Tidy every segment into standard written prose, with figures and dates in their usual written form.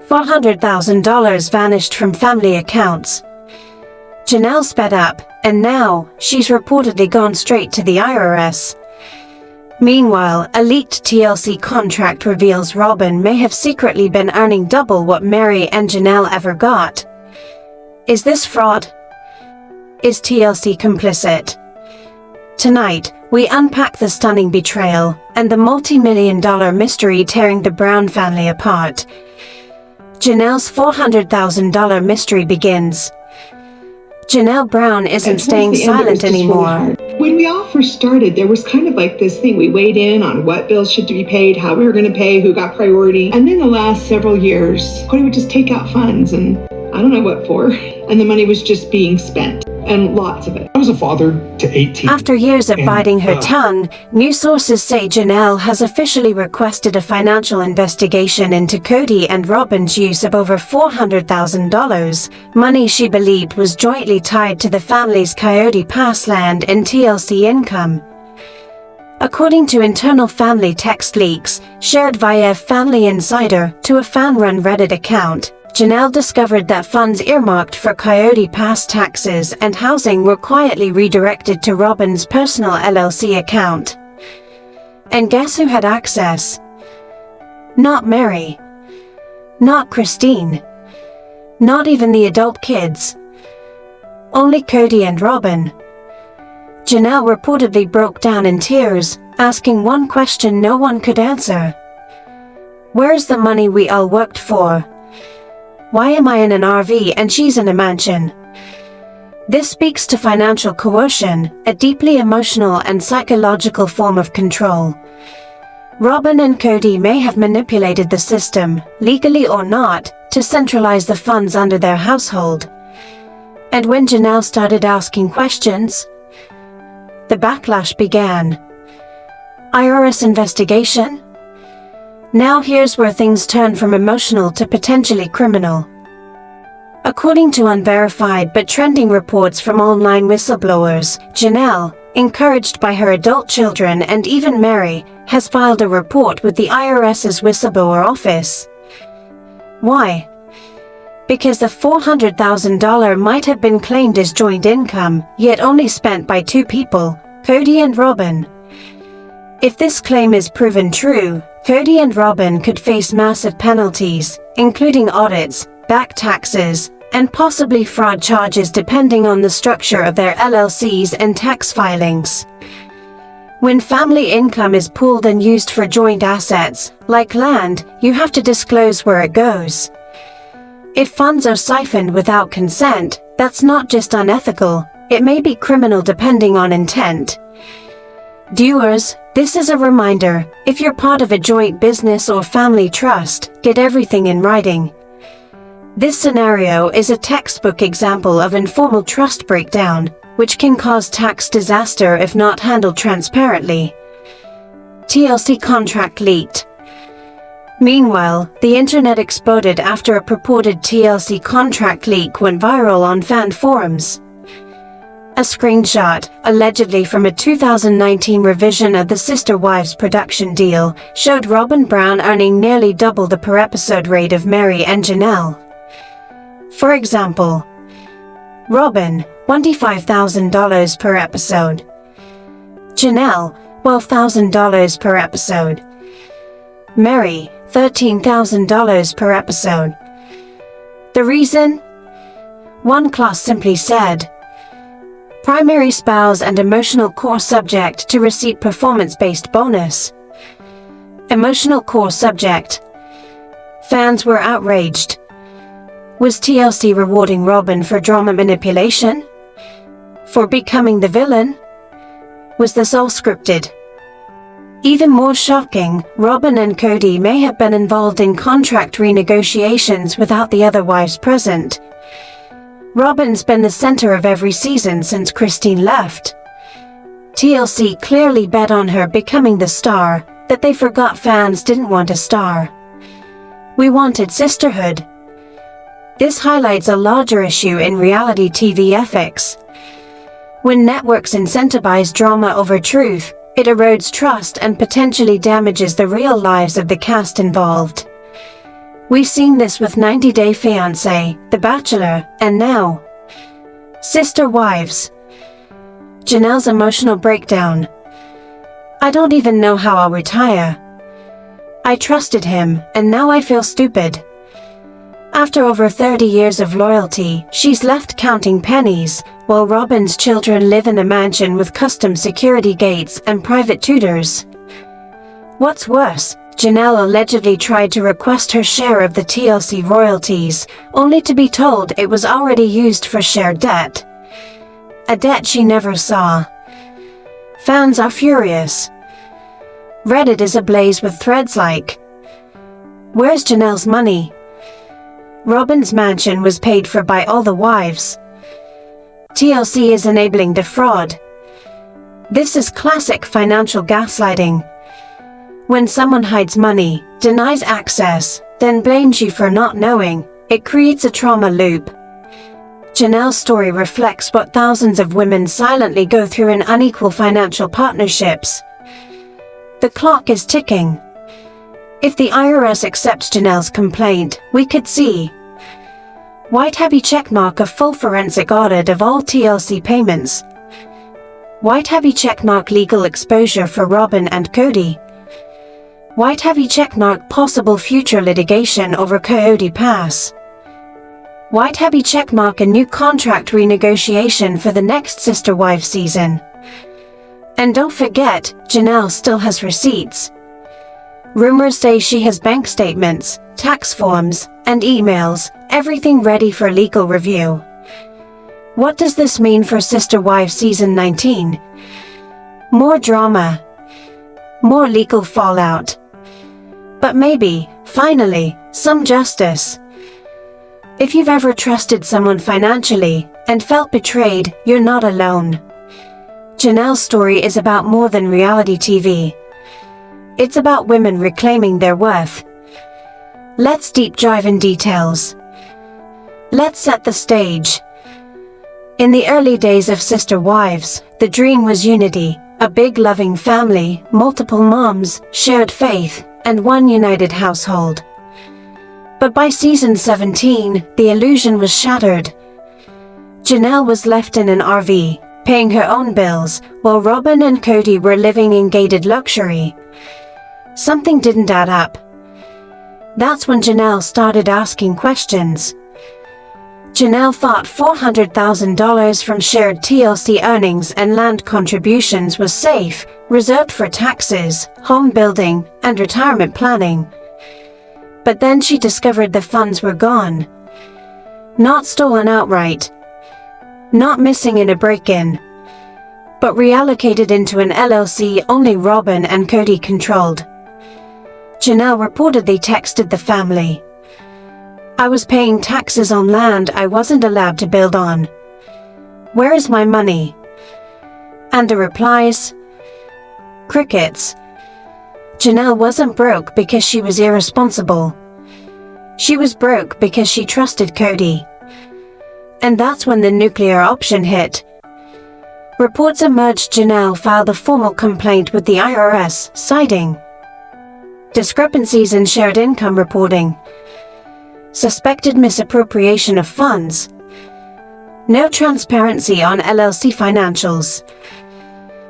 $400,000 vanished from family accounts. Janelle sped up, and now, she's reportedly gone straight to the IRS. Meanwhile, a leaked TLC contract reveals Robyn may have secretly been earning double what Meri and Janelle ever got. Is this fraud? Is TLC complicit? Tonight, we unpack the stunning betrayal and the multi-million-dollar mystery tearing the Brown family apart. Janelle's $400,000 mystery begins. Janelle Brown isn't staying silent anymore. When we all first started, there was kind of like this thing. We weighed in on what bills should be paid, how we were going to pay, who got priority. And then the last several years, Kody would just take out funds, and I don't know what for. And the money was just being spent, and lots of it. I was a father to 18. After years of biting her tongue, new sources say Janelle has officially requested a financial investigation into Kody and Robyn's use of over $400,000, money she believed was jointly tied to the family's Coyote Pass land and TLC income. According to internal family text leaks, shared via Family Insider to a fan-run Reddit account, Janelle discovered that funds earmarked for Coyote Pass taxes and housing were quietly redirected to Robyn's personal LLC account. And guess who had access? Not Meri. Not Christine. Not even the adult kids. Only Kody and Robyn. Janelle reportedly broke down in tears, asking one question no one could answer. Where's the money we all worked for? Why am I in an RV and she's in a mansion? This speaks to financial coercion, a deeply emotional and psychological form of control. Robyn and Kody may have manipulated the system, legally or not, to centralize the funds under their household. And when Janelle started asking questions, the backlash began. IRS investigation? Now here's where things turn from emotional to potentially criminal. According to unverified but trending reports from online whistleblowers, Janelle, encouraged by her adult children and even Meri, has filed a report with the IRS's whistleblower office. Why? Because the $400,000 might have been claimed as joint income, yet only spent by two people, Kody and Robyn. If this claim is proven true, Kody and Robyn could face massive penalties, including audits, back taxes, and possibly fraud charges depending on the structure of their LLCs and tax filings. When family income is pooled and used for joint assets, like land, you have to disclose where it goes. If funds are siphoned without consent, that's not just unethical, it may be criminal depending on intent. Viewers, this is a reminder, if you're part of a joint business or family trust, get everything in writing. This scenario is a textbook example of informal trust breakdown, which can cause tax disaster if not handled transparently. TLC contract leaked. Meanwhile, the internet exploded after a purported TLC contract leak went viral on fan forums. A screenshot, allegedly from a 2019 revision of the Sister Wives production deal, showed Robyn Brown earning nearly double the per-episode rate of Meri and Janelle. For example, Robyn, $25,000 per episode. Janelle, $12,000 per episode. Meri, $13,000 per episode. The reason? One class simply said, primary spouse and emotional core subject to receive performance-based bonus. Emotional core subject. Fans were outraged. Was TLC rewarding Robyn for drama manipulation? For becoming the villain? Was this all scripted? Even more shocking, Robyn and Kody may have been involved in contract renegotiations without the other wives present. Robyn's been the center of every season since Christine left. TLC clearly bet on her becoming the star, that they forgot fans didn't want a star. We wanted sisterhood. This highlights a larger issue in reality TV ethics. When networks incentivize drama over truth, it erodes trust and potentially damages the real lives of the cast involved. We've seen this with 90 Day Fiancé, The Bachelor, and now Sister Wives. Janelle's emotional breakdown. I don't even know how I'll retire. I trusted him, and now I feel stupid. After over 30 years of loyalty, she's left counting pennies, while Robyn's children live in a mansion with custom security gates and private tutors. What's worse, Janelle allegedly tried to request her share of the TLC royalties, only to be told it was already used for shared debt. A debt she never saw. Fans are furious. Reddit is ablaze with threads like, "Where's Janelle's money? Robyn's mansion was paid for by all the wives. TLC is enabling the fraud." This is classic financial gaslighting. When someone hides money, denies access, then blames you for not knowing, it creates a trauma loop. Janelle's story reflects what thousands of women silently go through in unequal financial partnerships. The clock is ticking. If the IRS accepts Janelle's complaint, we could see white heavy checkmark, a full forensic audit of all TLC payments. White heavy checkmark, legal exposure for Robyn and Kody. White heavy checkmark, possible future litigation over Kody Pass. White heavy checkmark, a new contract renegotiation for the next Sister Wife season. And don't forget, Janelle still has receipts. Rumors say she has bank statements, tax forms, and emails, everything ready for legal review. What does this mean for Sister Wife Season 19? More drama. More legal fallout. But maybe, finally, some justice. If you've ever trusted someone financially and felt betrayed, you're not alone. Janelle's story is about more than reality TV. It's about women reclaiming their worth. Let's deep dive in details. Let's set the stage. In the early days of Sister Wives, the dream was unity, a big loving family, multiple moms, shared faith, and one united household. But by season 17, the illusion was shattered. Janelle was left in an RV, paying her own bills, while Robyn and Kody were living in gated luxury. Something didn't add up. That's when Janelle started asking questions. Janelle thought $400,000 from shared TLC earnings and land contributions was safe, reserved for taxes, home building, and retirement planning. But then she discovered the funds were gone. Not stolen outright. Not missing in a break-in. But reallocated into an LLC only Robyn and Kody controlled. Janelle reportedly texted the family, "I was paying taxes on land I wasn't allowed to build on. Where is my money?" And the replies? Crickets. Janelle wasn't broke because she was irresponsible. She was broke because she trusted Kody. And that's when the nuclear option hit. Reports emerged Janelle filed a formal complaint with the IRS, citing discrepancies in shared income reporting, suspected misappropriation of funds, no transparency on LLC financials.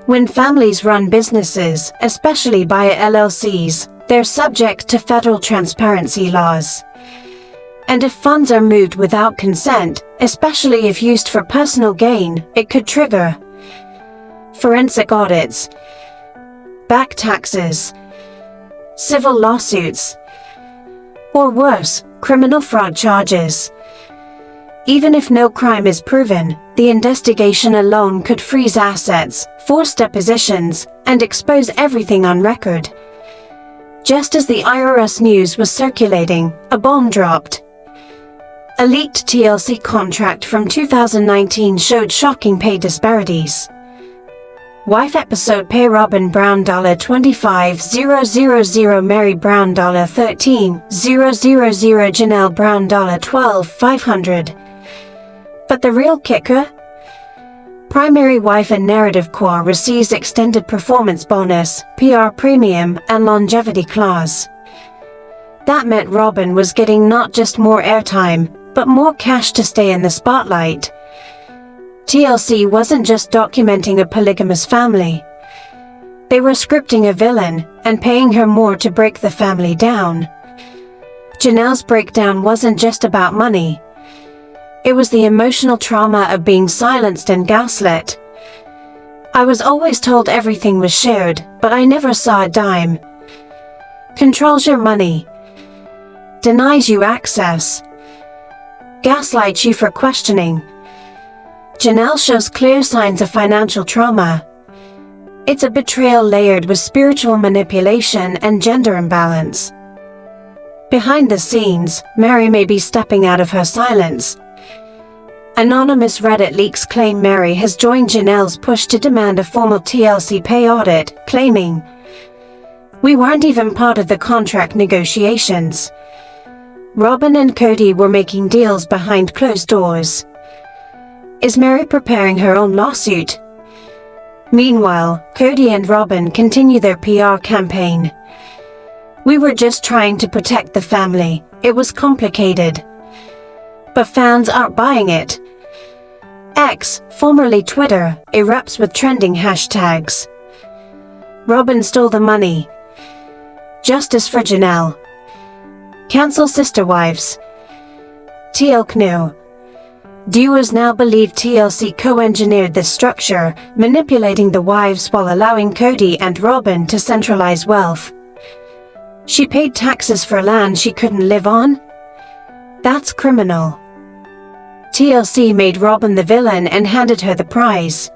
When families run businesses, especially via LLCs, they're subject to federal transparency laws. And if funds are moved without consent, especially if used for personal gain, it could trigger forensic audits, back taxes, civil lawsuits, or worse, criminal fraud charges. Even if no crime is proven, the investigation alone could freeze assets, force depositions, and expose everything on record. Just as the IRS news was circulating, a bomb dropped. A leaked TLC contract from 2019 showed shocking pay disparities. Wife episode pay Robyn Brown $25,000, Meri Brown $13,000, Janelle Brown $12,500. But the real kicker? Primary wife and narrative core receives extended performance bonus, PR premium, and longevity clause. That meant Robyn was getting not just more airtime, but more cash to stay in the spotlight. TLC wasn't just documenting a polygamous family. They were scripting a villain and paying her more to break the family down. Janelle's breakdown wasn't just about money. It was the emotional trauma of being silenced and gaslit. I was always told everything was shared, but I never saw a dime. Controls your money. Denies you access. Gaslights you for questioning. Janelle shows clear signs of financial trauma. It's a betrayal layered with spiritual manipulation and gender imbalance. Behind the scenes, Meri may be stepping out of her silence. Anonymous Reddit leaks claim Meri has joined Janelle's push to demand a formal TLC pay audit, claiming, "We weren't even part of the contract negotiations. Robyn and Kody were making deals behind closed doors." Is Meri preparing her own lawsuit? Meanwhile, Kody and Robyn continue their PR campaign. "We were just trying to protect the family. It was complicated." But fans aren't buying it. X, formerly Twitter, erupts with trending hashtags. Robyn stole the money. Justice for Janelle. Cancel sister wives. TLC. Viewers now believe TLC co-engineered this structure, manipulating the wives while allowing Kody and Robyn to centralize wealth. She paid taxes for land she couldn't live on? That's criminal. TLC made Robyn the villain and handed her the prize.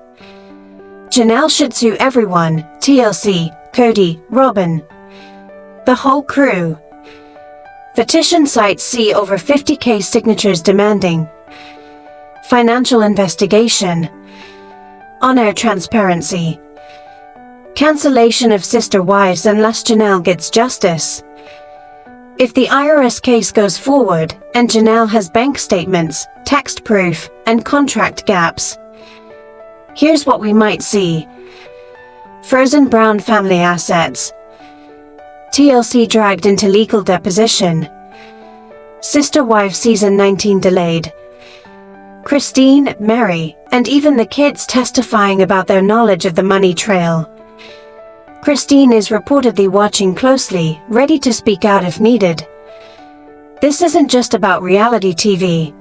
Janelle should sue everyone: TLC, Kody, Robyn. The whole crew. Petition sites see over 50,000 signatures demanding financial investigation, on-air transparency, cancellation of sister wives unless Janelle gets justice. If the IRS case goes forward, and Janelle has bank statements, text proof, and contract gaps, here's what we might see. Frozen Brown family assets. TLC dragged into legal deposition. Sister Wife Season 19 delayed. Christine, Meri, and even the kids testifying about their knowledge of the money trail. Christine is reportedly watching closely, ready to speak out if needed. This isn't just about reality TV.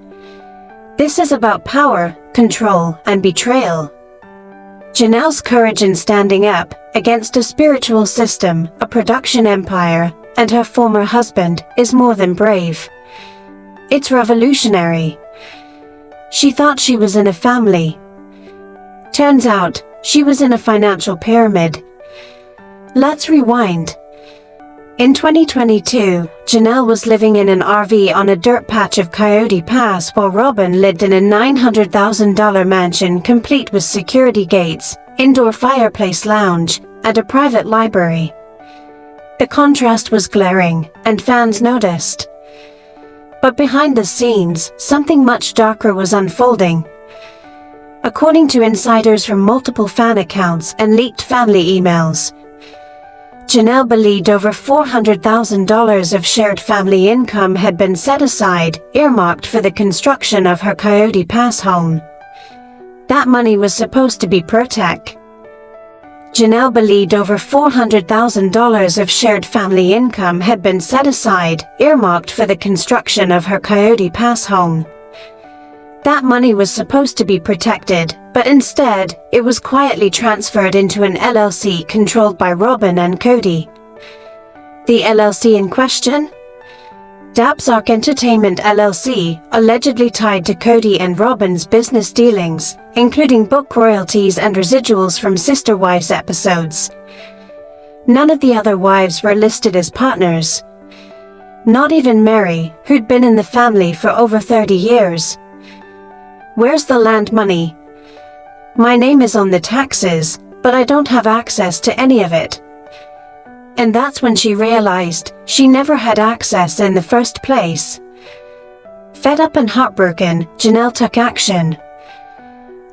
This is about power, control, and betrayal. Janelle's courage in standing up against a spiritual system, a production empire, and her former husband is more than brave. It's revolutionary. She thought she was in a family. Turns out, she was in a financial pyramid. Let's rewind. In 2022, Janelle was living in an RV on a dirt patch of Coyote Pass while Robyn lived in a $900,000 mansion complete with security gates, indoor fireplace lounge, and a private library. The contrast was glaring, and fans noticed. But behind the scenes, something much darker was unfolding. According to insiders from multiple fan accounts and leaked family emails, Janelle believed over $400,000 of shared family income had been set aside, earmarked for the construction of her Coyote Pass home. That money was supposed to be pro-tech. Janelle believed over $400,000 of shared family income had been set aside, earmarked for the construction of her Coyote Pass home. That money was supposed to be protected, but instead, it was quietly transferred into an LLC controlled by Robyn and Kody. The LLC in question? Dabsark Entertainment LLC, allegedly tied to Kody and Robyn's business dealings, including book royalties and residuals from Sister Wives episodes. None of the other wives were listed as partners. Not even Meri, who'd been in the family for over 30 years. Where's the land money? My name is on the taxes, but I don't have access to any of it. And that's when she realized she never had access in the first place. Fed up and heartbroken, Janelle took action.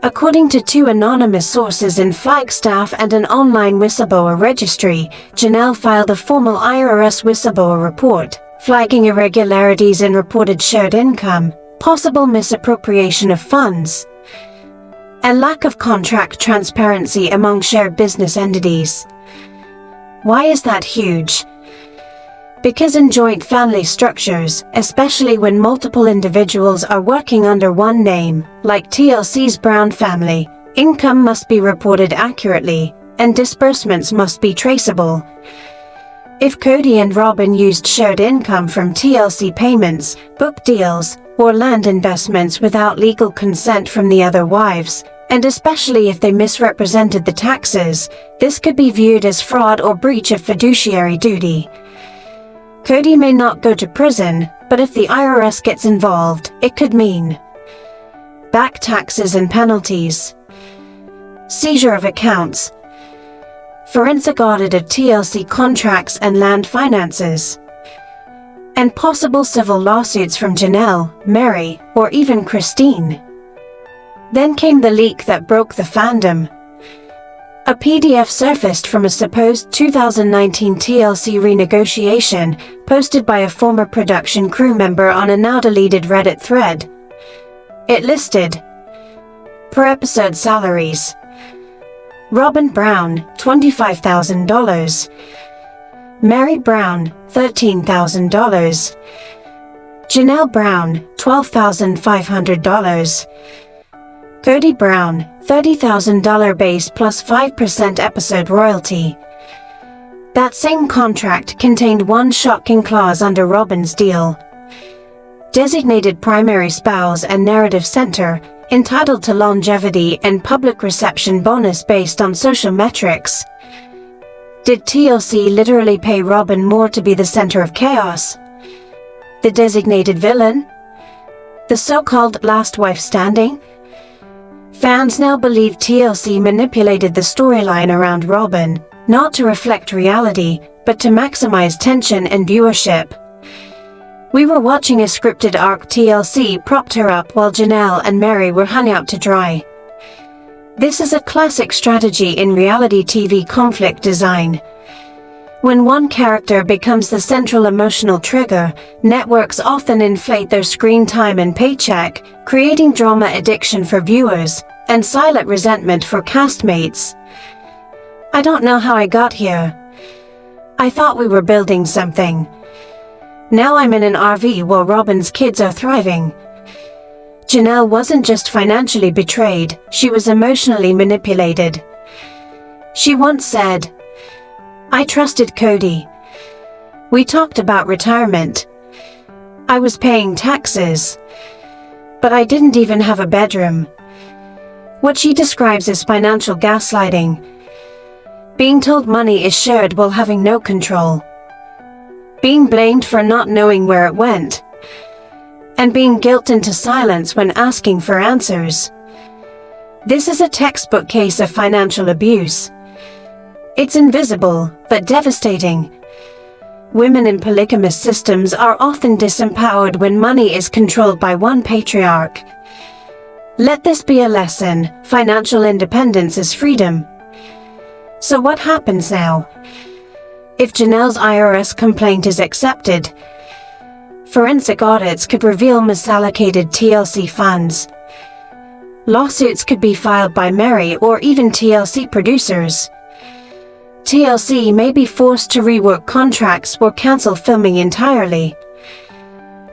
According to two anonymous sources in Flagstaff and an online whistleblower registry, Janelle filed a formal IRS whistleblower report, flagging irregularities in reported shared income, possible misappropriation of funds, and lack of contract transparency among shared business entities. Why is that huge? Because in joint family structures, especially when multiple individuals are working under one name, like TLC's Brown family, income must be reported accurately, and disbursements must be traceable. If Kody and Robyn used shared income from TLC payments, book deals, or land investments without legal consent from the other wives, and especially if they misrepresented the taxes, this could be viewed as fraud or breach of fiduciary duty. Kody may not go to prison, but if the IRS gets involved, it could mean back taxes and penalties, seizure of accounts, forensic audit of TLC contracts and land finances, and possible civil lawsuits from Janelle, Meri, or even Christine. Then came the leak that broke the fandom. A PDF surfaced from a supposed 2019 TLC renegotiation posted by a former production crew member on a now-deleted Reddit thread. It listed per episode salaries: Robyn Brown, $25,000. Meri Brown, $13,000. Janelle Brown, $12,500. Kody Brown, $30,000 base plus 5% episode royalty. That same contract contained one shocking clause under Robyn's deal. Designated primary spouse and narrative center, entitled to longevity and public reception bonus based on social metrics. Did TLC literally pay Robyn more to be the center of chaos? The designated villain? The so-called last wife standing? Fans now believe TLC manipulated the storyline around Robyn, not to reflect reality, but to maximize tension and viewership. We were watching a scripted arc. TLC propped her up while Janelle and Meri were hung out to dry. This is a classic strategy in reality TV conflict design. When one character becomes the central emotional trigger, networks often inflate their screen time and paycheck, creating drama addiction for viewers, and silent resentment for castmates. I don't know how I got here. I thought we were building something. Now I'm in an RV while Robyn's kids are thriving. Janelle wasn't just financially betrayed, she was emotionally manipulated. She once said, "I trusted Kody. We talked about retirement. I was paying taxes. But I didn't even have a bedroom." What she describes as financial gaslighting. Being told money is shared while having no control. Being blamed for not knowing where it went. And being guilted into silence when asking for answers. This is a textbook case of financial abuse. It's invisible, but devastating. Women in polygamous systems are often disempowered when money is controlled by one patriarch. Let this be a lesson: financial independence is freedom. So what happens now? If Janelle's IRS complaint is accepted, forensic audits could reveal misallocated TLC funds. Lawsuits could be filed by Meri or even TLC producers. TLC may be forced to rework contracts or cancel filming entirely.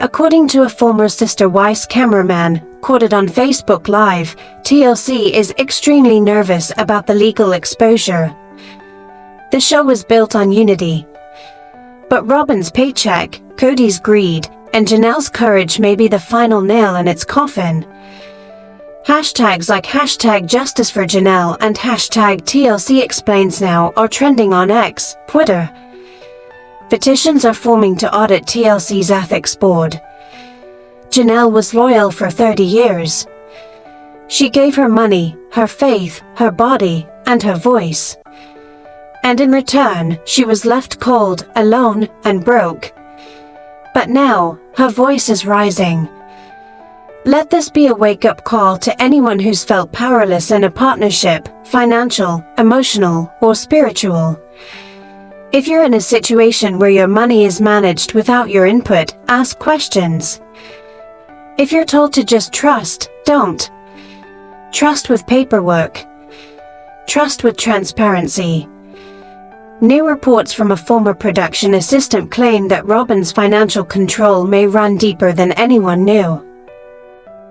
According to a former Sister Wives cameraman, quoted on Facebook Live, TLC is extremely nervous about the legal exposure. The show was built on unity. But Robyn's paycheck, Kody's greed, and Janelle's courage may be the final nail in its coffin. Hashtags like #Justice for Janelle and #TLC Explains Now are trending on X, Twitter. Petitions are forming to audit TLC's ethics board. Janelle was loyal for 30 years. She gave her money, her faith, her body, and her voice. And in return, she was left cold, alone, and broke. But now, her voice is rising. Let this be a wake-up call to anyone who's felt powerless in a partnership, financial, emotional, or spiritual. If you're in a situation where your money is managed without your input, ask questions. If you're told to just trust, don't. Trust with paperwork. Trust with transparency. New reports from a former production assistant claim that Robyn's financial control may run deeper than anyone knew.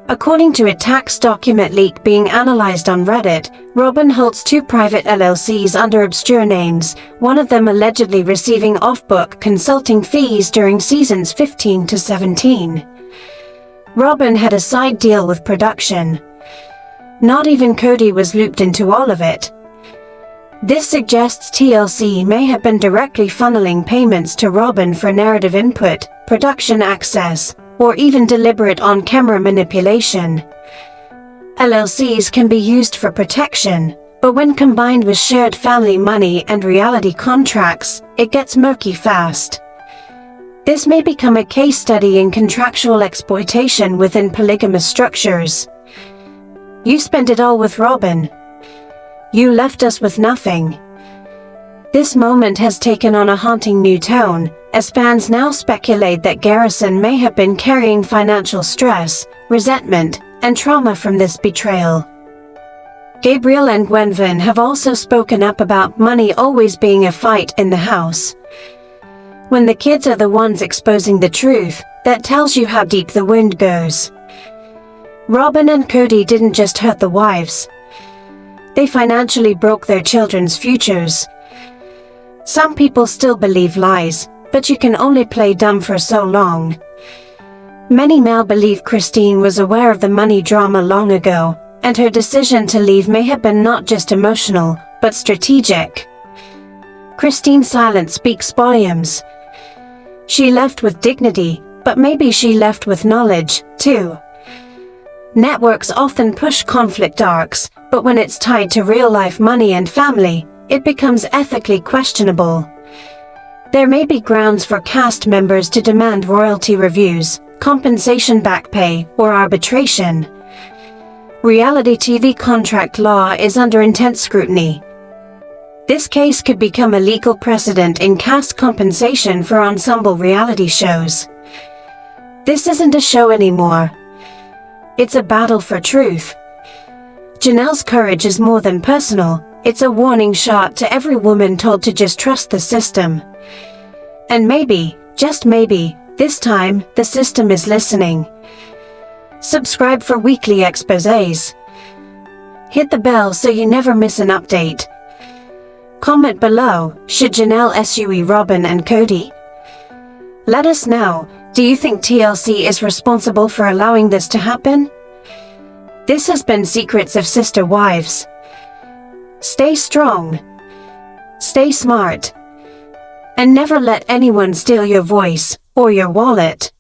According to a tax document leak being analyzed on Reddit, Robyn holds 2 private LLCs under obscure names, one of them allegedly receiving off-book consulting fees during seasons 15 to 17. Robyn had a side deal with production. Not even Kody was looped into all of it. This suggests TLC may have been directly funneling payments to Robyn for narrative input, production access, or even deliberate on-camera manipulation. LLCs can be used for protection, but when combined with shared family money and reality contracts, it gets murky fast. This may become a case study in contractual exploitation within polygamous structures. You spent it all with Robyn. You left us with nothing. This moment has taken on a haunting new tone, as fans now speculate that Garrison may have been carrying financial stress, resentment, and trauma from this betrayal. Gabriel and Gwenvin have also spoken up about money always being a fight in the house. When the kids are the ones exposing the truth, that tells you how deep the wound goes. Robyn and Kody didn't just hurt the wives. They financially broke their children's futures. Some people still believe lies, but you can only play dumb for so long. Many now believe Christine was aware of the money drama long ago, and her decision to leave may have been not just emotional, but strategic. Christine's silence speaks volumes. She left with dignity, but maybe she left with knowledge, too. Networks often push conflict arcs, but when it's tied to real-life money and family, it becomes ethically questionable. There may be grounds for cast members to demand royalty reviews, compensation back pay, or arbitration. Reality TV contract law is under intense scrutiny. This case could become a legal precedent in cast compensation for ensemble reality shows. This isn't a show anymore. It's a battle for truth. Janelle's courage is more than personal, it's a warning shot to every woman told to just trust the system. And maybe, just maybe, this time, the system is listening. Subscribe for weekly exposés. Hit the bell so you never miss an update. Comment below, should Janelle sue Robyn and Kody? Let us know, do you think TLC is responsible for allowing this to happen? This has been Secrets of Sister Wives. Stay strong. Stay smart. And never let anyone steal your voice or your wallet.